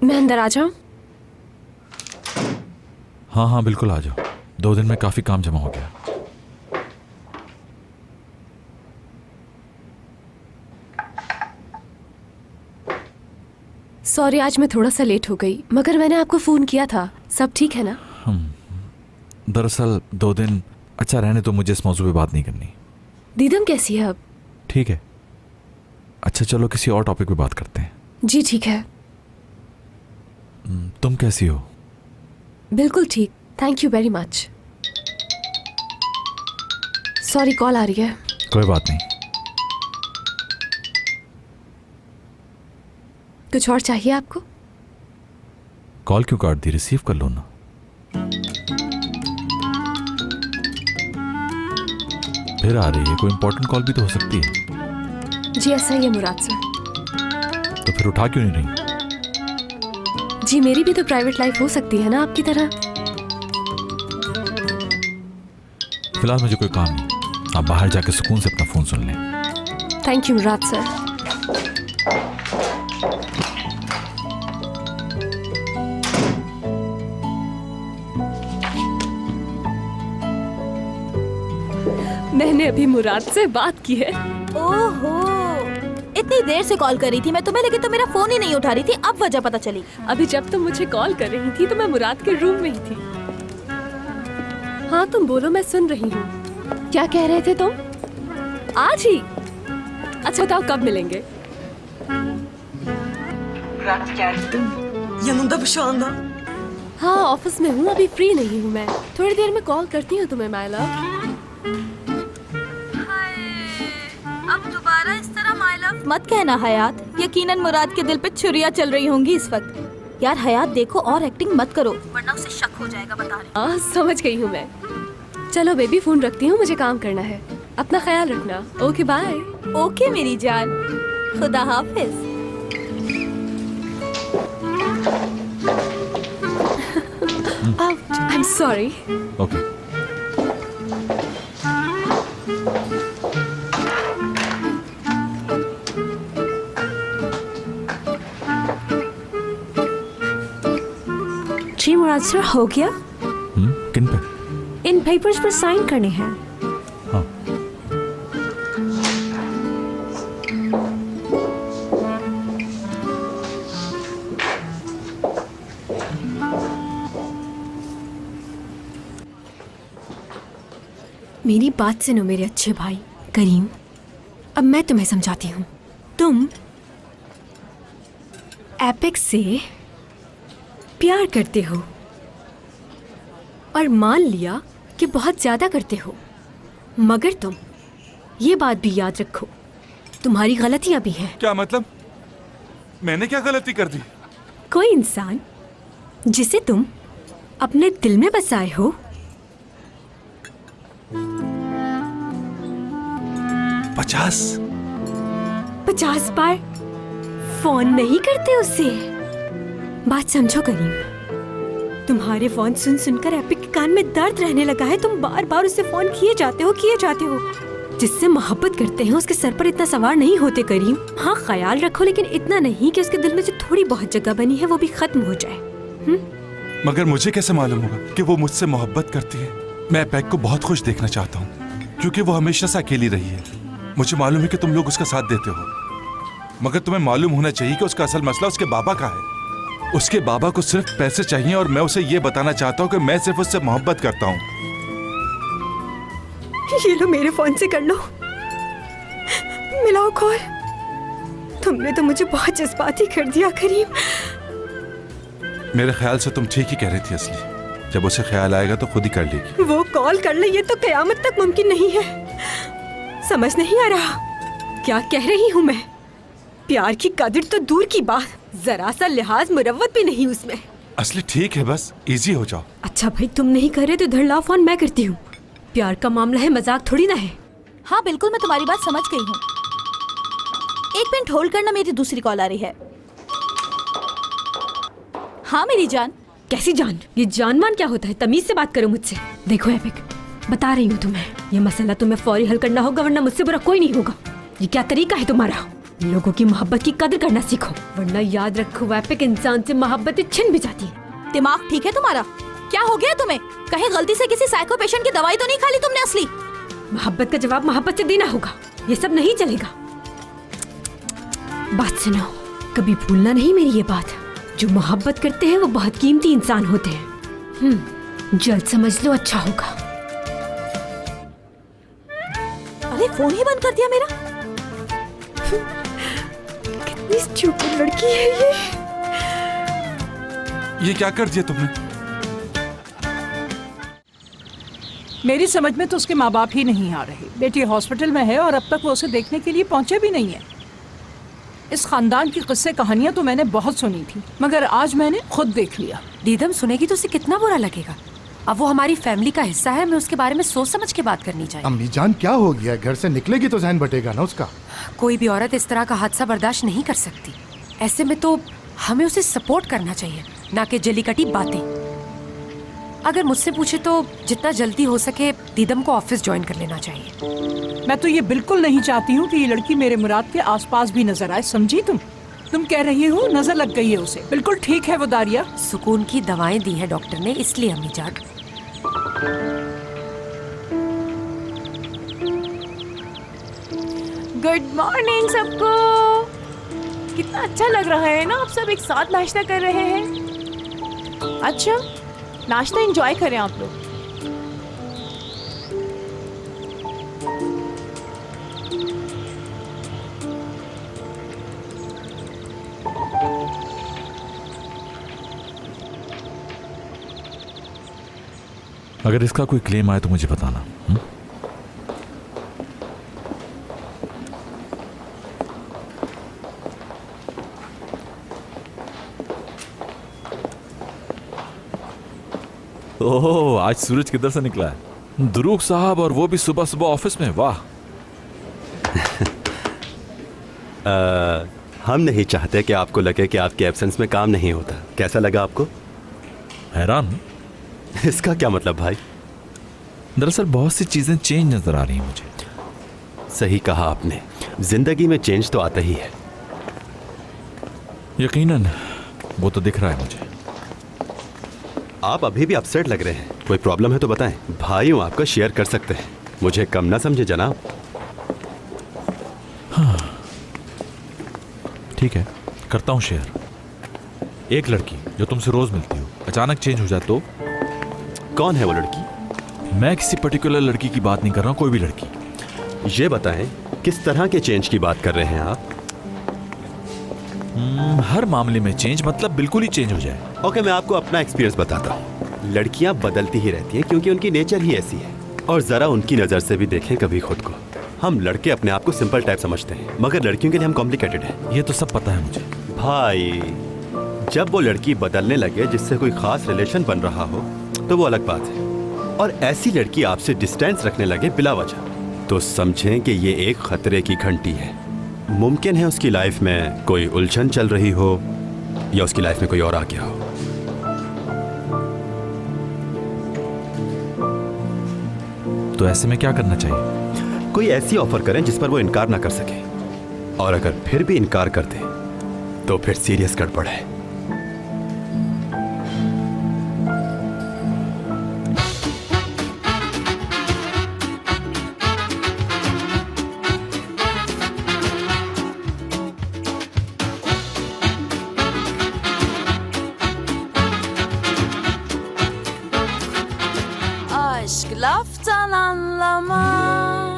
मैं अंदर आ जाऊं? हाँ हाँ बिल्कुल आ जाओ। 2 दिन में काफी काम जमा हो गया। सॉरी, आज मैं थोड़ा सा लेट हो गई, मगर मैंने आपको फोन किया था। सब ठीक है ना? दरअसल 2 दिन अच्छा रहने तो मुझे इस मौजू पे बात नहीं करनी। दीदम कैसी है अब? ठीक है। अच्छा चलो किसी और टॉपिक पे बात करते हैं। जी ठीक है। तुम कैसी हो? बिल्कुल ठीक, thank you very much. Sorry, call आ रही है। कोई बात नहीं। कुछ और चाहिए आपको? कॉल क्यों काट दी? रिसीव कर लो ना। फिर आ रही है, कोई इंपॉर्टेंट कॉल भी तो हो सकती है। जी ऐसा ही है मुराद सर। तो फिर उठा क्यों नहीं रही? जी मेरी भी तो प्राइवेट लाइफ हो सकती है ना आपकी तरह। फिलहाल मुझे कोई काम नहीं, आप बाहर जाकर सुकून से अपना फोन सुन लें। Thank you Murad sir. मैंने अभी मुराद से बात की है। ओहो, इतनी देर से कॉल कर रही थी मैं तुम्हें, लेकिन तुम मेरा फोन ही नहीं उठा रही थी। अब वजह पता चली। अभी जब तुम मुझे कॉल कर रही थी तो मैं मुराद के रूम में ही थी। हाँ तुम बोलो, मैं सुन रही हूँ। क्या कह रहे थे तुम? आज ही? अच्छा बताओ कब मिलेंगे? Yanında bu şu anda. हाँ ऑफिस में हूँ, अभी फ्री नहीं हूँ मैं। थोड़ी देर में कॉल करती हूँ तुम्हें माय लव। अब दोबारा इस तरह माय लव मत कहना हयात। यकीनन मुराद के दिल पे छुरियां चल रही होंगी इस वक्त। यार हयात देखो, और एक्टिंग मत करो वरना उसे शक हो जाएगा, बता रही। हाँ समझ गई हूँ मैं। चलो बेबी फोन रखती हूँ, मुझे काम करना है। अपना ख्याल रखना। Okay bye. ओके मेरी जान, खुदा हाफिज। I am sorry. ओके। जी मुराद सर, हो गया? किन पे? इन पेपर्स पर साइन करने हैं। हाँ। मेरी बात सुनो मेरे अच्छे भाई करीम, अब मैं तुम्हें समझाती हूँ। तुम एपेक्स से प्यार करते हो और मान लिया कि बहुत ज्यादा करते हो, मगर तुम ये बात भी याद रखो तुम्हारी गलतियां भी हैं। क्या मतलब? मैंने क्या गलती कर दी? कोई इंसान जिसे तुम अपने दिल में बसाए हो, 50 बार फोन नहीं करते उससे। बात समझो करीम, तुम्हारे फोन सुन सुनकर एपिक के कान में दर्द रहने लगा है। तुम बार बार उससे फोन किए जाते हो। जिससे मोहब्बत करते हैं उसके सर पर इतना सवार नहीं होते करीम। हाँ ख्याल रखो, लेकिन इतना नहीं कि उसके दिल में जो थोड़ी बहुत जगह बनी है वो भी खत्म हो जाए। मगर मुझे कैसे मालूम होगा कि वो मुझसे मोहब्बत करती है? मैं एपेक को बहुत खुश देखना चाहता हूँ, क्योंकि वो हमेशा से अकेली रही है। मुझे मालूम है कि तुम लोग उसका साथ देते हो, मगर तुम्हें मालूम होना चाहिए कि उसका असल मसला उसके बाबा का है। उसके बाबा को सिर्फ पैसे चाहिए और मैं उसे ये बताना चाहता हूँ कि मैं सिर्फ उससे मोहब्बत करता हूँ। ये लो मेरे फोन से कर लो, मिलाओ कॉल। तुमने तो मुझे बहुत जज्बाती कर दिया करीम। मेरे ख्याल से तुम ठीक ही कह रही थी असली। जब उसे ख्याल आएगा तो खुद ही कर लेगी। वो कॉल कर ले, ये तो कयामत तक मुमकिन नहीं है। समझ नहीं आ रहा क्या कह रही हूँ मैं। प्यार की कदर तो दूर की बात, जरा सा लिहाज मुरव्वत भी नहीं उसमें। असली ठीक है, बस इजी हो जाओ। अच्छा भाई तुम नहीं कर रहे तो इधर लाओ फोन, मैं करती हूँ। प्यार का मामला है, मजाक थोड़ी ना है। हाँ बिल्कुल, मैं तुम्हारी बात समझ गई हूँ। एक मिनट होल्ड करना, मेरी दूसरी कॉल आ रही है। हाँ मेरी जान। कैसी जान? ये जानमान क्या होता है? तमीज से बात करो मुझसे। देखो एपिक, बता रही हूँ तुम्हें, ये मसला तुम्हें फौरी हल करना होगा, वरना मुझसे बुरा कोई नहीं होगा। ये क्या तरीका है तुम्हारा? लोगों की मोहब्बत की कदर करना सीखो, वरना याद रखो वैपिक इंसान से मोहब्बत छिन भी जाती है। दिमाग ठीक है तुम्हारा? क्या हो गया तुम्हें? कहीं गलती से किसी साइको पेशेंट की दवाई तो नहीं खा ली तुमने असली? मोहब्बत का जवाब मोहब्बत से देना होगा, ये सब नहीं चलेगा। बात सुनो, कभी भूलना नहीं मेरी ये बात, जो मोहब्बत करते हैं वो बहुत कीमती इंसान होते हैं। जल्द समझ लो, अच्छा होगा। अरे फोन ही बंद कर दिया मेरा। कितनी स्टूपिड लड़की है ये क्या कर दिया तुमने? मेरी समझ में तो उसके माँ बाप ही नहीं आ रहे। बेटी हॉस्पिटल में है और अब तक वो उसे देखने के लिए पहुंचे भी नहीं है। इस खानदान की किस्से कहानियां तो मैंने बहुत सुनी थी, मगर आज मैंने खुद देख लिया। दीदम सुनेगी तो उसे कितना बुरा लगेगा। अब वो हमारी फैमिली का हिस्सा है, हमें उसके बारे में सोच समझ के बात करनी चाहिए। अम्मी जान क्या हो गया? घर से निकलेगी तो जहन बटेगा ना उसका। कोई भी औरत इस तरह का हादसा बर्दाश्त नहीं कर सकती। ऐसे में तो हमें उसे सपोर्ट करना चाहिए, ना कि जली कटी बातें। अगर मुझसे पूछे तो जितना जल्दी हो सके दीदम को ऑफिस ज्वाइन कर लेना चाहिए। मैं तो ये बिल्कुल नहीं चाहती हूँ कि ये लड़की मेरे मुराद के आसपास भी नजर आए, समझी तुम कह रही हो नजर लग गई है उसे। बिल्कुल ठीक है वो दारिया। सुकून की दवाएं दी है डॉक्टर ने, इसलिए अम्मी जान। गुड मॉर्निंग सबको। कितना अच्छा लग रहा है ना, आप सब एक साथ नाश्ता कर रहे हैं। अच्छा, नाश्ता एंजॉय करें आप लोग। अगर इसका कोई क्लेम आए तो मुझे बताना। ओह, आज सूरज किधर से निकला है? दुरूक साहब, और वो भी सुबह सुबह ऑफिस में। वाह। हम नहीं चाहते कि आपको लगे कि आपके एब्सेंस में काम नहीं होता। कैसा लगा आपको? हैरान हूं। इसका क्या मतलब भाई? दरअसल बहुत सी चीजें चेंज नजर आ रही हैं मुझे। सही कहा आपने, जिंदगी में चेंज तो आता ही है। यकीनन, वो तो दिख रहा है मुझे। आप अभी भी अपसेट लग रहे हैं। कोई प्रॉब्लम है तो बताएं, भाई हूं आपका, शेयर कर सकते हैं। मुझे कम ना समझे जनाब। हाँ, ठीक है, करता हूं शेयर। एक लड़की जो तुमसे रोज मिलती हो अचानक चेंज हो जाए तो? कौन है वो लड़की? मैं किसी पर्टिकुलर लड़की की बात नहीं कर रहा हूं, कोई भी लड़की। ये बताएं किस तरह के चेंज की बात कर रहे हैं आप? हर मामले में चेंज, मतलब बिल्कुल ही चेंज हो जाए। ओके, मैं आपको अपना एक्सपीरियंस बताता हूँ। लड़कियां बदलती ही रहती हैं क्योंकि उनकी नेचर ही ऐसी है। और जरा उनकी नजर से भी देखें कभी खुद को। हम लड़के अपने आप को सिंपल टाइप समझते हैं, मगर लड़कियों के लिए हम कॉम्प्लिकेटेड हैं। ये तो सब पता है मुझे भाई, जब वो लड़की बदलने लगे जिससे कोई खास रिलेशन बन रहा हो तो वो अलग बात है। और ऐसी लड़की आपसे डिस्टेंस रखने लगे बिला वजह, तो समझें कि ये एक खतरे की घंटी है। मुमकिन है उसकी लाइफ में कोई उलझन चल रही हो या उसकी लाइफ में कोई और आ गया हो। तो ऐसे में क्या करना चाहिए? कोई ऐसी ऑफर करें जिस पर वो इनकार ना कर सके, और अगर फिर भी इनकार कर दे तो फिर सीरियस गड़बड़ है। Aşk laftan anlamaz.